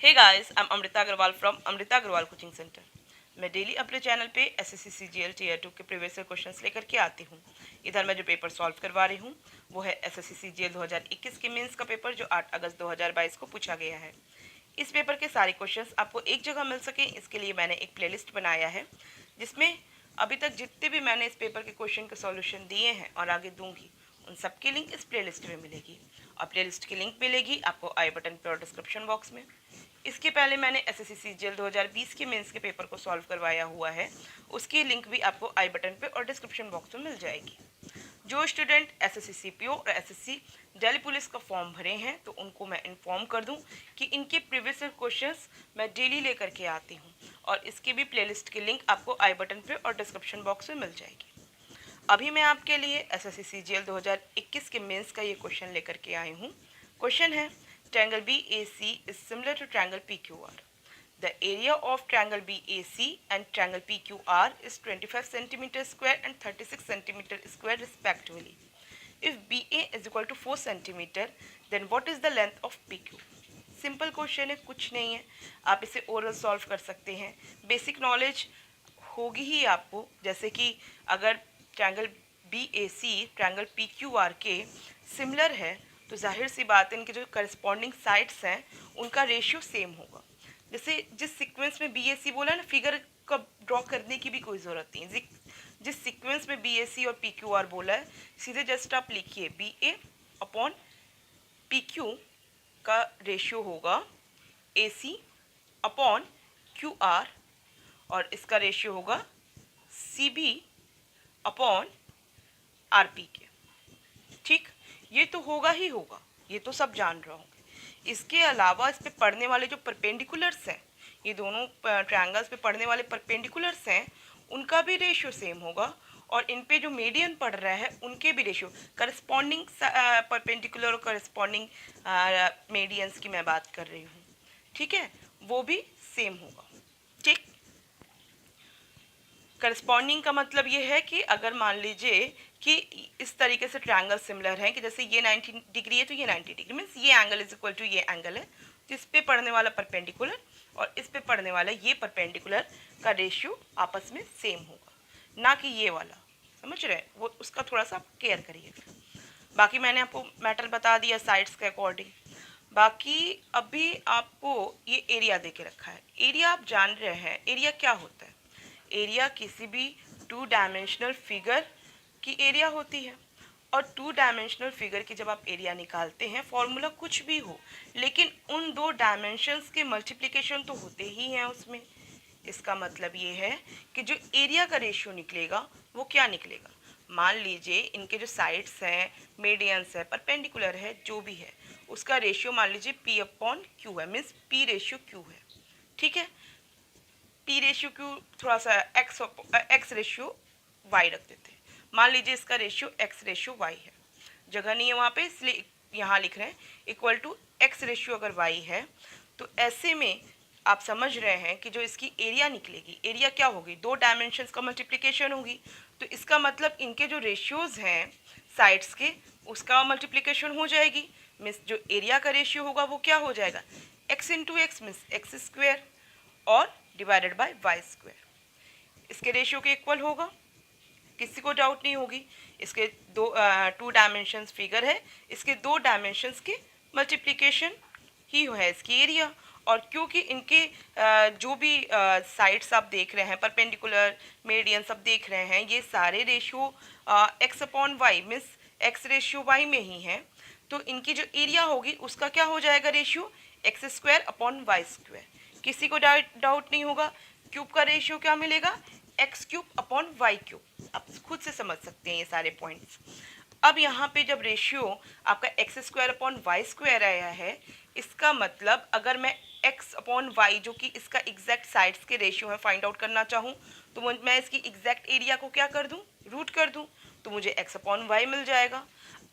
Hey guys, I am Amrita Agarwal from Amrita Agarwal coaching centre. मैं daily अपने channel पे एसएससी सीजीएल टीयर 2 के प्रीवियस ईयर क्वेश्चंस लेकर के आती हूँ। इधर मैं जो पेपर सॉल्व करवा रही हूँ वो है एसएससी सीजीएल 2021 के मेंस का पेपर, जो 8 अगस्त 2022 को पूछा गया है। इस पेपर के सारे क्वेश्चंस आपको एक जगह मिल सके, इसके लिए मैंने एक प्लेलिस्ट बनाया है, जिसमें अभी तक जितने भी मैंने इस पेपर के क्वेश्चन के सॉल्यूशन दिए हैं और आगे दूंगी, उन सबकी लिंक इस प्लेलिस्ट में मिलेगी। और प्लेलिस्ट की लिंक मिलेगी आपको आई बटन पर और डिस्क्रिप्शन बॉक्स में। इसके पहले मैंने एसएससी सीजीएल 2020 के मेंस के पेपर को सॉल्व करवाया हुआ है, उसकी लिंक भी आपको आई बटन पे और डिस्क्रिप्शन बॉक्स में मिल जाएगी। जो स्टूडेंट एसएससी सीपीओ और एसएससी दिल्ली पुलिस का फॉर्म भरे हैं, तो उनको मैं इन्फॉर्म कर दूं कि इनके प्रीवियस ईयर क्वेश्चंस मैं डेली लेकर के आती हूं, और इसकी भी प्लेलिस्ट की लिंक आपको आई बटन पे और डिस्क्रिप्शन बॉक्स में मिल जाएगी। अभी मैं आपके लिए एसएससी सीजीएल 2021 के मेंस का ये क्वेश्चन लेकर के आई हूँ। क्वेश्चन है, triangle BAC is similar to triangle PQR. The area of triangle BAC and triangle PQR is 25 cm square and 36 cm square respectively. If BA is equal to 4 cm, then what is the length of PQ? Simple question है, कुछ नहीं है, आप इसे oral solve कर सकते हैं। Basic knowledge होगी ही आपको, जैसे कि अगर ट्रायंगल BAC ट्रायंगल PQR के सिमिलर है, तो जाहिर सी बात है इनके जो करस्पॉन्डिंग साइड्स हैं उनका रेशियो सेम होगा। जैसे जिस सीक्वेंस में BAC बोला ना, फिगर का ड्रॉ करने की भी कोई ज़रूरत नहीं। जिस सीक्वेंस में BAC और PQR बोला है, सीधे जस्ट आप लिखिए BA अपॉन PQ का रेशियो होगा AC अपॉन QR, और इसका रेशियो होगा CB अपॉन RP के। ठीक, ये तो होगा ही होगा, ये तो सब जान रहे होंगे। इसके अलावा इस पे पढ़ने वाले जो परपेंडिकुलर्स हैं, ये दोनों ट्रायंगल्स पे पढ़ने वाले परपेंडिकुलर्स हैं, उनका भी रेशियो सेम होगा, और इन पे जो मीडियन पढ़ रहा है उनके भी रेशियो, करस्पॉन्डिंग परपेंडिकुलर और करस्पॉन्डिंग मीडियंस की मैं बात कर रही हूँ, ठीक है, वो भी सेम होगा। ठीक, करस्पॉन्डिंग का मतलब ये है कि अगर मान लीजिए कि इस तरीके से ट्रायंगल सिमिलर है कि जैसे ये 90 डिग्री है तो ये 90 डिग्री, मीन्स ये एंगल इज इक्वल टू ये एंगल है, तो इस पे पढ़ने वाला परपेंडिकुलर और इस पे पढ़ने वाला ये परपेंडिकुलर का रेशियो आपस में सेम होगा, ना कि ये वाला। समझ रहे हैं, वो उसका थोड़ा सा केयर करिए। बाकी मैंने आपको मैटर बता दिया साइड्स के अकॉर्डिंग। बाकी अभी आपको ये एरिया दे के रखा है। एरिया आप जान रहे हैं, एरिया क्या होता है? एरिया किसी भी टू डायमेंशनल फिगर की एरिया होती है, और टू डायमेंशनल फिगर की जब आप एरिया निकालते हैं, फॉर्मूला कुछ भी हो, लेकिन उन दो डायमेंशंस के मल्टीप्लिकेशन तो होते ही हैं उसमें। इसका मतलब ये है कि जो एरिया का रेशियो निकलेगा वो क्या निकलेगा। मान लीजिए इनके जो साइड्स हैं, मीडियंस है, परपेंडिकुलर है, जो भी है, उसका रेशियो मान लीजिए P अपॉन Q है, मीन्स P रेशियो Q है। ठीक है, P रेशियो Q थोड़ा सा एक्स रेशियो Y रख देते हैं। मान लीजिए इसका रेशियो X रेशियो Y है, जगह नहीं है वहाँ पे, इसलिए यहाँ लिख रहे हैं इक्वल टू X रेशियो अगर Y है, तो ऐसे में आप समझ रहे हैं कि जो इसकी एरिया निकलेगी, एरिया क्या होगी, दो डायमेंशंस का मल्टीप्लिकेशन होगी, तो इसका मतलब इनके जो रेशियोज हैं साइड्स के, उसका मल्टीप्लिकेशन हो जाएगी, मीन्स जो एरिया का रेशियो होगा वो क्या हो जाएगा, x into x means x square और डिवाइडेड बाय वाई स्क्वेयर। इसके रेशियो के इक्वल होगा, किसी को डाउट नहीं होगी। इसके टू डायमेंशंस फिगर है, इसके दो डायमेंशंस के मल्टीप्लिकेशन ही है इसकी एरिया। और क्योंकि इनके जो भी साइड्स आप देख रहे हैं, परपेंडिकुलर, मीडियन सब देख रहे हैं, ये सारे ratio x upon y means x ratio y में ही है, तो इनकी जो एरिया होगी उसका क्या हो जाएगा ratio, x square upon y square. किसी को डाउट नहीं होगा। क्यूब का रेशियो क्या मिलेगा, x cube upon y cube. आप खुद से समझ सकते हैं ये सारे पॉइंट्स। अब यहाँ पे जब रेशियो आपका x square upon y square आया है, इसका मतलब अगर मैं एक्स अपॉन वाई, जो कि इसका एग्जैक्ट साइड्स के रेशियो है, फाइंड आउट करना चाहूँ, तो मैं इसकी एग्जैक्ट एरिया को क्या कर दूँ, रूट कर दूँ, तो मुझे एक्स अपॉन वाई मिल जाएगा।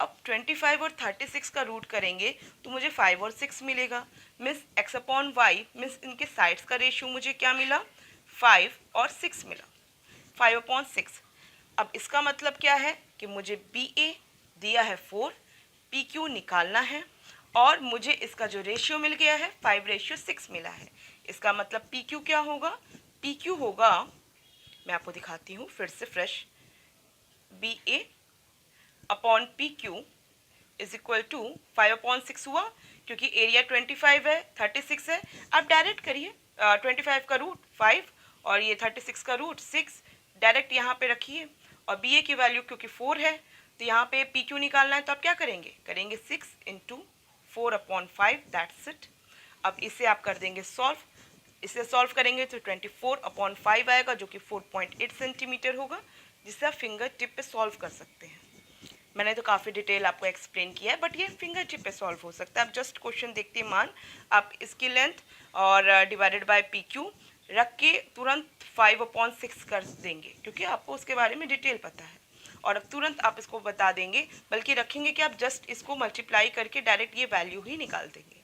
अब 25 और 36 का रूट करेंगे तो मुझे 5 और 6 मिलेगा, means x upon y means इनके साइड्स का रेशियो मुझे क्या मिला, 5 और 6 मिला, 5 अपॉन 6। अब इसका मतलब क्या है कि मुझे बी ए दिया है 4, पी क्यू निकालना है, और मुझे इसका जो रेशियो मिल गया है 5:6 मिला है। इसका मतलब पी क्यू क्या होगा, पी क्यू होगा, मैं आपको दिखाती हूँ फिर से fresh, B A upon P Q is equal to 5/6 हुआ, क्योंकि एरिया 25 है, 36 है। आप डायरेक्ट करिए, 25 का रूट 5 और ये 36 का रूट 6, डायरेक्ट यहाँ पे रखिए। और बी ए की वैल्यू क्योंकि 4 है, तो यहाँ पे पी क्यू निकालना है, तो आप क्या करेंगे, करेंगे 6 इंटू 4/5, दैट्स इट। अब इसे आप कर देंगे सॉल्व, इसे सॉल्व करेंगे तो 24/5 आएगा, जो कि 4.8 सेंटीमीटर होगा, जिसे आप फिंगर टिप पे सॉल्व कर सकते हैं। मैंने तो काफ़ी डिटेल आपको एक्सप्लेन किया है, बट ये फिंगर टिप पे सॉल्व हो सकता है। आप जस्ट क्वेश्चन देखते मान, आप इसकी लेंथ और डिवाइडेड बाय पी क्यू रख के तुरंत 5/6 कर देंगे, क्योंकि आपको उसके बारे में डिटेल पता है, और अब तुरंत आप इसको बता देंगे, बल्कि रखेंगे कि आप जस्ट इसको मल्टीप्लाई करके डायरेक्ट ये वैल्यू ही निकाल देंगे।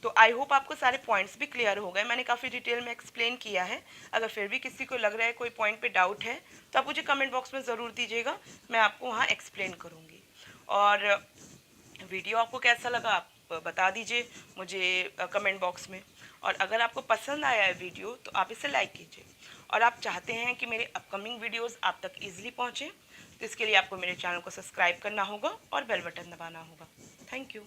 तो आई होप आपको सारे पॉइंट्स भी क्लियर हो गए, मैंने काफ़ी डिटेल में एक्सप्लेन किया है। अगर फिर भी किसी को लग रहा है कोई पॉइंट पे डाउट है, तो आप मुझे कमेंट बॉक्स में ज़रूर दीजिएगा, मैं आपको वहाँ एक्सप्लेन करूँगी। और वीडियो आपको कैसा लगा आप बता दीजिए मुझे कमेंट बॉक्स में। और अगर आपको पसंद आया है वीडियो, तो आप इसे लाइक कीजिए। और आप चाहते हैं कि मेरे अपकमिंग वीडियोस आप तक ईजिली पहुँचें, तो इसके लिए आपको मेरे चैनल को सब्सक्राइब करना होगा और बेल बटन दबाना होगा। Thank you.